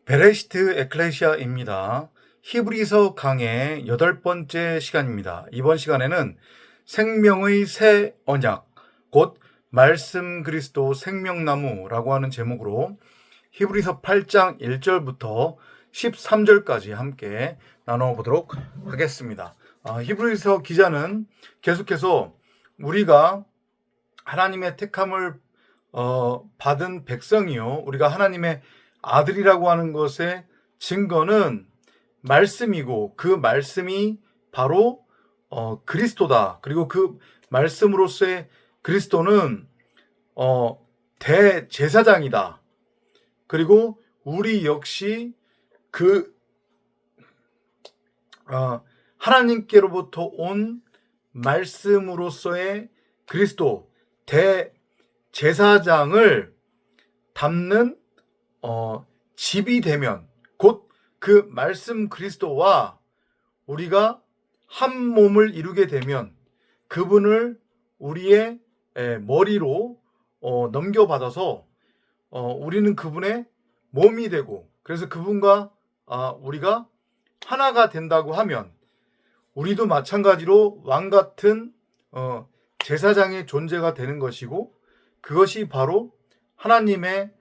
베레시트 에클레시아입니다. 히브리서 강의 8번째 시간입니다. 이번 시간에는 생명의 새 언약, 곧 말씀 그리스도 생명나무라고 하는 제목으로 히브리서 8장 1절부터 13절까지 함께 나눠보도록 하겠습니다. 히브리서 기자는 계속해서 우리가 하나님의 택함을 받은 백성이요, 우리가 하나님의 아들이라고 하는 것의 증거는 말씀이고, 그 말씀이 바로 그리스도다. 그리고 그 말씀으로서의 그리스도는 대제사장이다. 그리고 우리 역시 그 하나님께로부터 온 말씀으로서의 그리스도 대제사장을 담는 집이 되면, 곧 그 말씀 그리스도와 우리가 한 몸을 이루게 되면 그분을 우리의 머리로 넘겨받아서 우리는 그분의 몸이 되고, 그래서 그분과 우리가 하나가 된다고 하면 우리도 마찬가지로 왕 같은 제사장의 존재가 되는 것이고, 그것이 바로 하나님의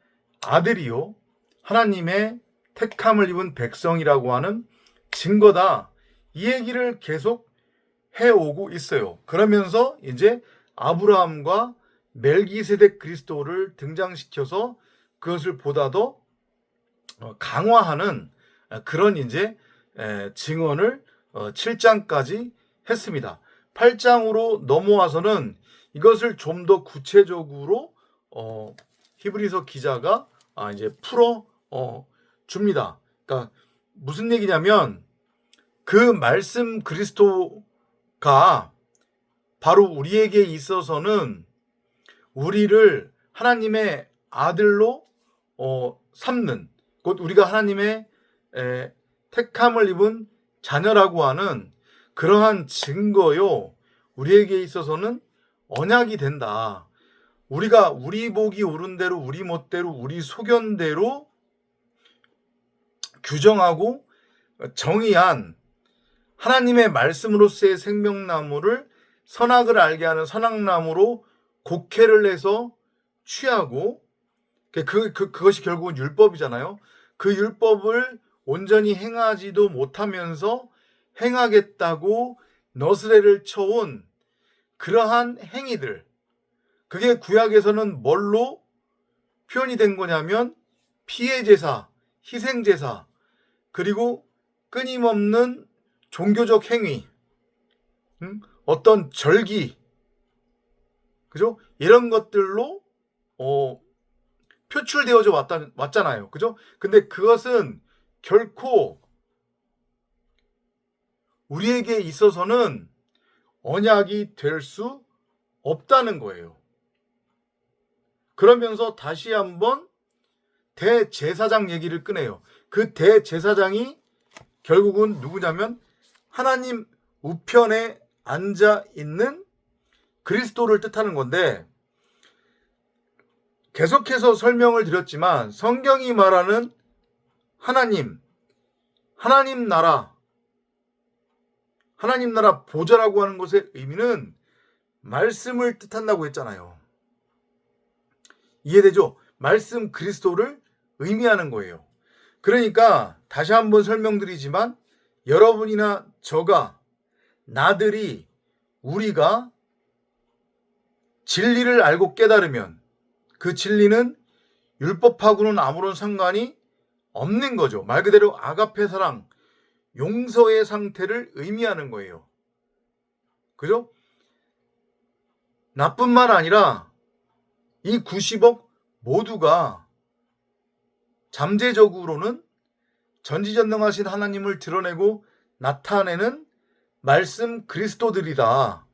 아들이요, 하나님의 택함을 입은 백성이라고 하는 증거다. 이 얘기를 계속 해오고 있어요. 그러면서 이제 아브라함과 멜기세덱 그리스도를 등장시켜서 그것을 보다 더 강화하는 그런 이제 증언을 7장까지 했습니다. 8장으로 넘어와서는 이것을 좀 더 구체적으로 히브리서 기자가 이제 풀어 줍니다. 그러니까 무슨 얘기냐면, 그 말씀 그리스도가 바로 우리에게 있어서는 우리를 하나님의 아들로 삼는, 곧 우리가 하나님의 택함을 입은 자녀라고 하는 그러한 증거요, 우리에게 있어서는 언약이 된다. 우리가 우리 보기 옳은 대로, 우리 멋대로, 우리 소견대로 규정하고 정의한 하나님의 말씀으로서의 생명나무를 선악을 알게 하는 선악나무로 곡해를 해서 취하고, 그것이 결국은 율법이잖아요. 그 율법을 온전히 행하지도 못하면서 행하겠다고 너스레를 쳐온 그러한 행위들, 그게 구약에서는 뭘로 표현이 된 거냐면 피의 제사, 희생 제사, 그리고 끊임없는 종교적 행위, 어떤 절기, 그죠? 이런 것들로 표출되어져 왔잖아요. 그죠? 근데 그것은 결코 우리에게 있어서는 언약이 될 수 없다는 거예요. 그러면서 다시 한번 대제사장 얘기를 꺼내요. 그 대제사장이 결국은 누구냐면 하나님 우편에 앉아 있는 그리스도를 뜻하는 건데, 계속해서 설명을 드렸지만 성경이 말하는 하나님 나라 보좌라고 하는 것의 의미는 말씀을 뜻한다고 했잖아요. 이해되죠? 말씀 그리스도를 의미하는 거예요. 그러니까 다시 한번 설명드리지만, 여러분이나 저가, 나들이, 우리가 진리를 알고 깨달으면 그 진리는 율법하고는 아무런 상관이 없는 거죠. 말 그대로 아가페 사랑, 용서의 상태를 의미하는 거예요. 그죠? 나뿐만 아니라 이 90억 모두가 잠재적으로는 전지전능하신 하나님을 드러내고 나타내는 말씀 그리스도들이다.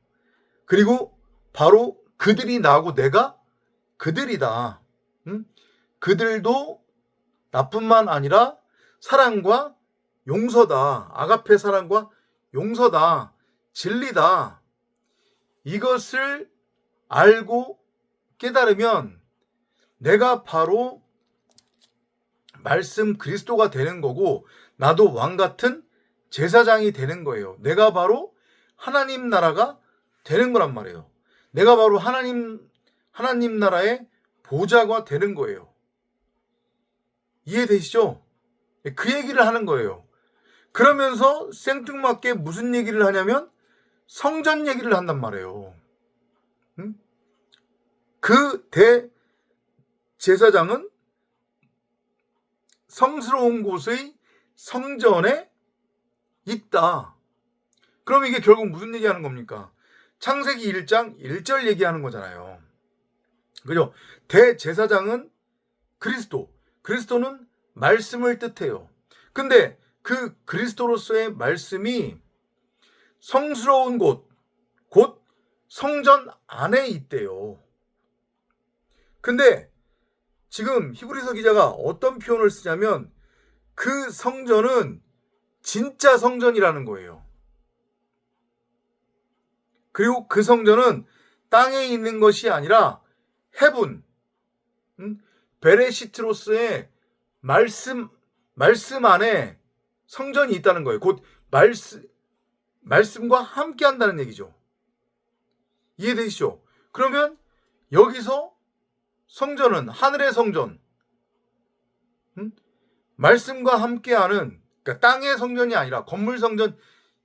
그리고 바로 그들이 나고 내가 그들이다. 그들도 나뿐만 아니라 사랑과 용서다. 아가페 사랑과 용서다. 진리다. 이것을 알고 깨달으면 내가 바로 말씀 그리스도가 되는 거고 나도 왕 같은 제사장이 되는 거예요. 내가 바로 하나님 나라가 되는 거란 말이에요. 내가 바로 하나님 나라의 보좌가 되는 거예요. 이해되시죠? 그 얘기를 하는 거예요. 그러면서 생뚱맞게 무슨 얘기를 하냐면 성전 얘기를 한단 말이에요. 그 대제사장은 성스러운 곳의 성전에 있다. 그럼 이게 결국 무슨 얘기하는 겁니까? 창세기 1장 1절 얘기하는 거잖아요. 그죠? 대제사장은 그리스도는 말씀을 뜻해요. 근데 그 그리스도로서의 말씀이 성스러운 곳, 곧 성전 안에 있대요. 근데 지금 히브리서 기자가 어떤 표현을 쓰냐면 그 성전은 진짜 성전이라는 거예요. 그리고 그 성전은 땅에 있는 것이 아니라 헤븐, 베레시트로스의 말씀 안에 성전이 있다는 거예요. 곧 말씀과 함께 한다는 얘기죠. 이해되시죠? 그러면 여기서 성전은 하늘의 성전, 말씀과 함께하는, 그러니까 땅의 성전이 아니라 건물 성전,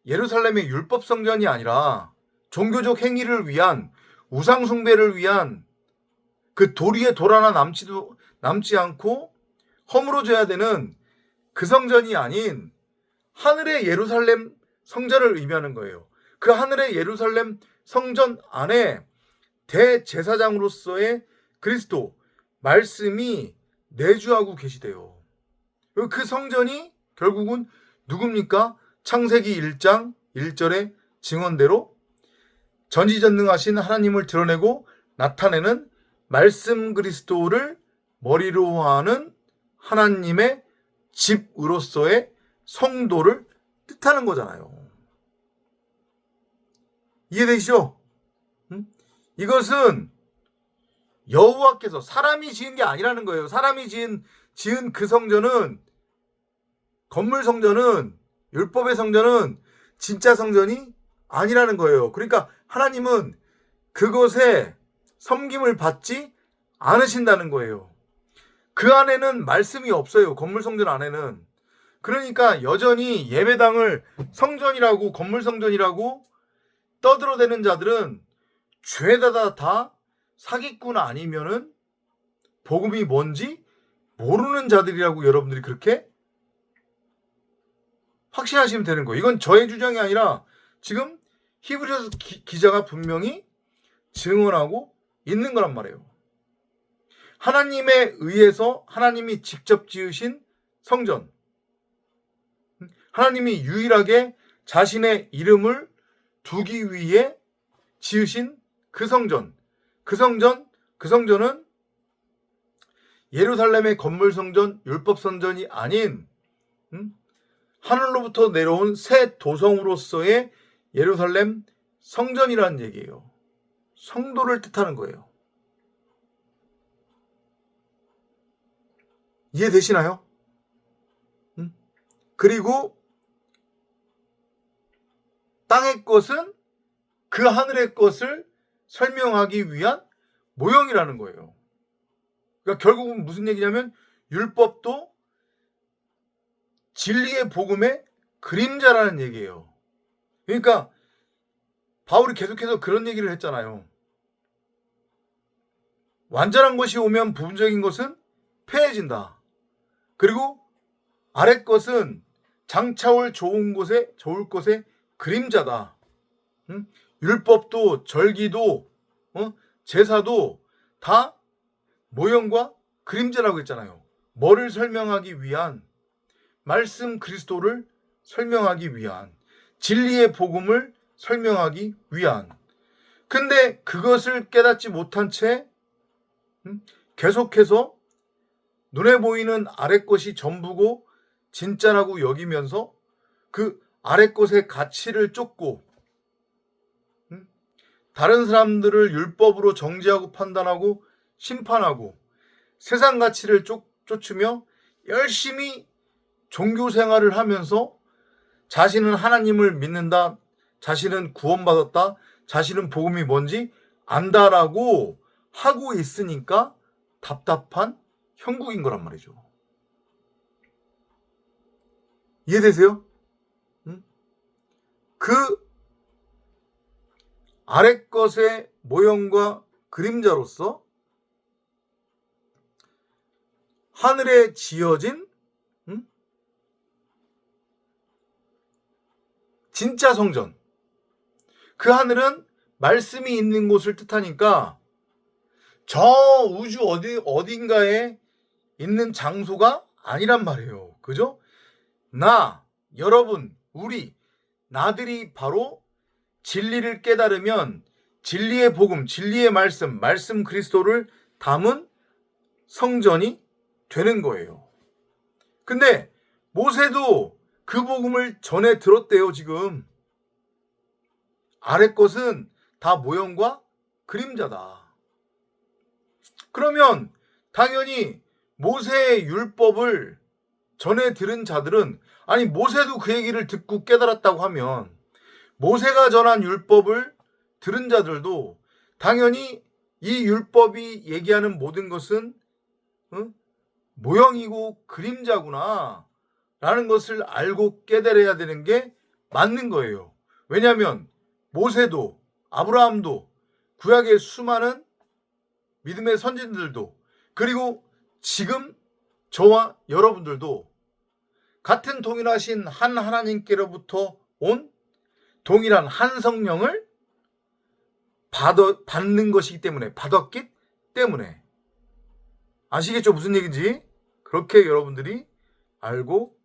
예루살렘의 율법 성전이 아니라 종교적 행위를 위한, 우상 숭배를 위한 그 도리에 돌 하나 남지 않고 허물어져야 되는 그 성전이 아닌 하늘의 예루살렘 성전을 의미하는 거예요. 그 하늘의 예루살렘 성전 안에 대제사장으로서의 그리스도 말씀이 내주하고 계시대요. 그 성전이 결국은 누굽니까? 창세기 1장 1절의 증언대로 전지전능하신 하나님을 드러내고 나타내는 말씀 그리스도를 머리로 하는 하나님의 집으로서의 성도를 뜻하는 거잖아요. 이해되시죠? 이것은 여호와께서 사람이 지은 게 아니라는 거예요. 사람이 지은 그 성전은, 건물 성전은, 율법의 성전은 진짜 성전이 아니라는 거예요. 그러니까 하나님은 그것에 섬김을 받지 않으신다는 거예요. 그 안에는 말씀이 없어요. 건물 성전 안에는. 그러니까 여전히 예배당을 성전이라고, 건물 성전이라고 떠들어대는 자들은 죄다 다 사기꾼 아니면은 복음이 뭔지 모르는 자들이라고 여러분들이 그렇게 확신하시면 되는 거예요. 이건 저의 주장이 아니라 지금 히브리서 기자가 분명히 증언하고 있는 거란 말이에요. 하나님에 의해서 하나님이 직접 지으신 성전, 하나님이 유일하게 자신의 이름을 두기 위해 지으신 그 성전은 예루살렘의 건물 성전, 율법 성전이 아닌 하늘로부터 내려온 새 도성으로서의 예루살렘 성전이라는 얘기예요. 성도를 뜻하는 거예요. 이해되시나요? 그리고 땅의 것은 그 하늘의 것을 설명하기 위한 모형이라는 거예요. 그러니까 결국은 무슨 얘기냐면 율법도 진리의 복음의 그림자라는 얘기예요. 그러니까 바울이 계속해서 그런 얘기를 했잖아요. 완전한 것이 오면 부분적인 것은 패해진다. 그리고 아래 것은 장차올 좋을 것의 그림자다. 율법도 절기도 제사도 다 모형과 그림자라고 했잖아요. 뭐를 설명하기 위한, 말씀 그리스도를 설명하기 위한, 진리의 복음을 설명하기 위한. 근데 그것을 깨닫지 못한 채 계속해서 눈에 보이는 아래 것이 전부고 진짜라고 여기면서 그 아래 것의 가치를 쫓고 다른 사람들을 율법으로 정죄하고 판단하고 심판하고 세상 가치를 쫓으며 열심히 종교 생활을 하면서 자신은 하나님을 믿는다, 자신은 구원받았다, 자신은 복음이 뭔지 안다라고 하고 있으니까 답답한 형국인 거란 말이죠. 이해되세요? 응? 그 아래 것의 모형과 그림자로서 하늘에 지어진 진짜 성전, 그 하늘은 말씀이 있는 곳을 뜻하니까 저 우주 어딘가에 있는 장소가 아니란 말이에요. 그죠? 나, 여러분, 우리 나들이 바로 진리를 깨달으면 진리의 복음, 진리의 말씀 그리스도를 담은 성전이 되는 거예요. 근데 모세도 그 복음을 전해 들었대요. 지금 아래 것은 다 모형과 그림자다. 그러면 당연히 모세의 율법을 전해 들은 자들은, 아니 모세도 그 얘기를 듣고 깨달았다고 하면 모세가 전한 율법을 들은 자들도 당연히 이 율법이 얘기하는 모든 것은 모형이고 그림자구나 라는 것을 알고 깨달아야 되는 게 맞는 거예요. 왜냐하면 모세도 아브라함도 구약의 수많은 믿음의 선진들도, 그리고 지금 저와 여러분들도 같은 동일하신 한 하나님께로부터 온 동일한 한 성령을 받는 것이기 때문에, 받았기 때문에. 아시겠죠? 무슨 얘기인지? 그렇게 여러분들이 알고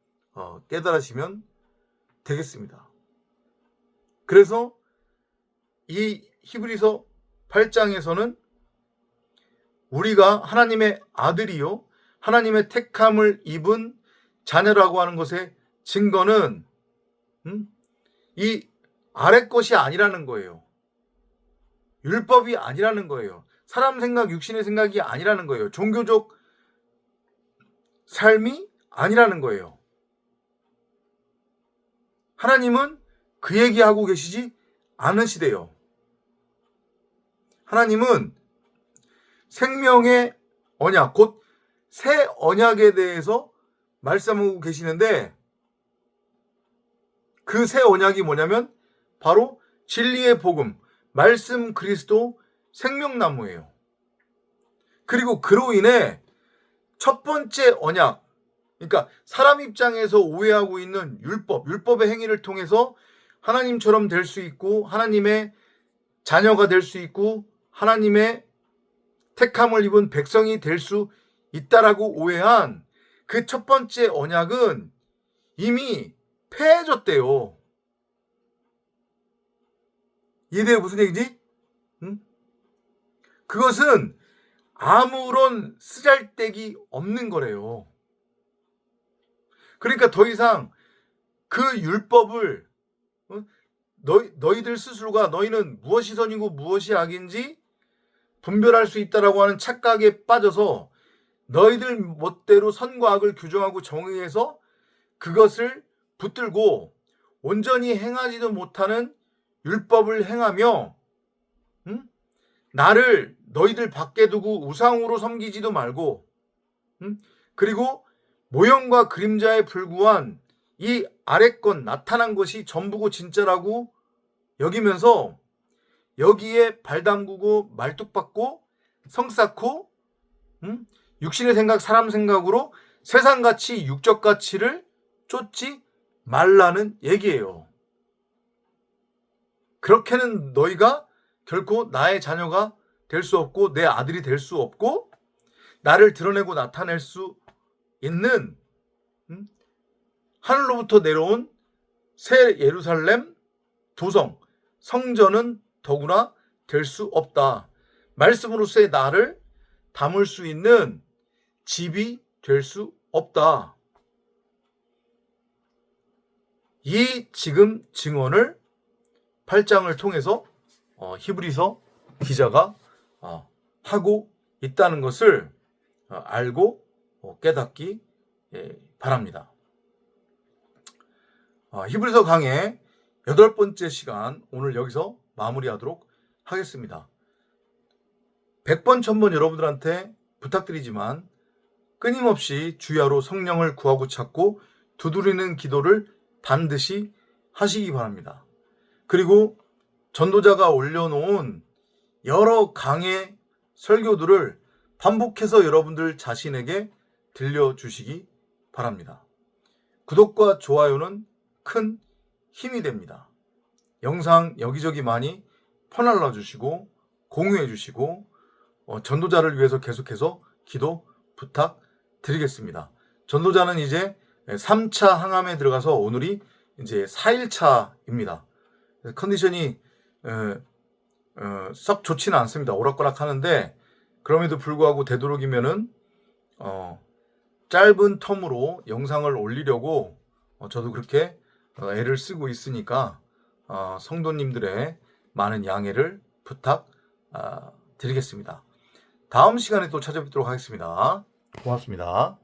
깨달으시면 되겠습니다. 그래서 이 히브리서 8장에서는 우리가 하나님의 아들이요 하나님의 택함을 입은 자녀라고 하는 것의 증거는 이 아래 것이 아니라는 거예요. 율법이 아니라는 거예요. 사람 생각, 육신의 생각이 아니라는 거예요. 종교적 삶이 아니라는 거예요. 하나님은 그 얘기하고 계시지 않으시대요. 하나님은 생명의 언약, 곧 새 언약에 대해서 말씀하고 계시는데, 그 새 언약이 뭐냐면 바로 진리의 복음, 말씀 그리스도 생명나무예요. 그리고 그로 인해 첫 번째 언약, 그러니까 사람 입장에서 오해하고 있는 율법의 행위를 통해서 하나님처럼 될 수 있고 하나님의 자녀가 될 수 있고 하나님의 택함을 입은 백성이 될 수 있다라고 오해한 그 첫 번째 언약은 이미 폐해졌대요. 이해돼요? 무슨 얘기지? 그것은 아무런 쓰잘데기 없는 거래요. 그러니까 더 이상 그 율법을 너희들 스스로가 너희는 무엇이 선이고 무엇이 악인지 분별할 수 있다라고 하는 착각에 빠져서 너희들 멋대로 선과 악을 규정하고 정의해서 그것을 붙들고 온전히 행하지도 못하는 율법을 행하며 나를 너희들 밖에 두고 우상으로 섬기지도 말고 그리고 모형과 그림자에 불과한 이 아래 것 나타난 것이 전부고 진짜라고 여기면서 여기에 발 담그고 말뚝박고 성 쌓고 육신의 생각, 사람 생각으로 세상 가치, 육적 가치를 쫓지 말라는 얘기예요. 그렇게는 너희가 결코 나의 자녀가 될 수 없고 내 아들이 될 수 없고 나를 드러내고 나타낼 수 있는 하늘로부터 내려온 새 예루살렘 도성 성전은 더구나 될 수 없다. 말씀으로서의 나를 담을 수 있는 집이 될 수 없다. 이 지금 증언을 8장을 통해서 히브리서 기자가 하고 있다는 것을 알고 깨닫기 바랍니다. 히브리서 강의 8번째 시간 오늘 여기서 마무리하도록 하겠습니다. 100번 1000번 여러분들한테 부탁드리지만 끊임없이 주야로 성령을 구하고 찾고 두드리는 기도를 반드시 하시기 바랍니다. 그리고 전도자가 올려놓은 여러 강의 설교들을 반복해서 여러분들 자신에게 들려주시기 바랍니다. 구독과 좋아요는 큰 힘이 됩니다. 영상 여기저기 많이 퍼날라 주시고 공유해 주시고 전도자를 위해서 계속해서 기도 부탁드리겠습니다. 전도자는 이제 3차 항암에 들어가서 오늘이 이제 4일차입니다. 컨디션이 썩 좋지는 않습니다. 오락가락 하는데 그럼에도 불구하고 되도록이면은 짧은 텀으로 영상을 올리려고 저도 그렇게 애를 쓰고 있으니까 성도님들의 많은 양해를 부탁드리겠습니다. 다음 시간에 또 찾아뵙도록 하겠습니다. 고맙습니다.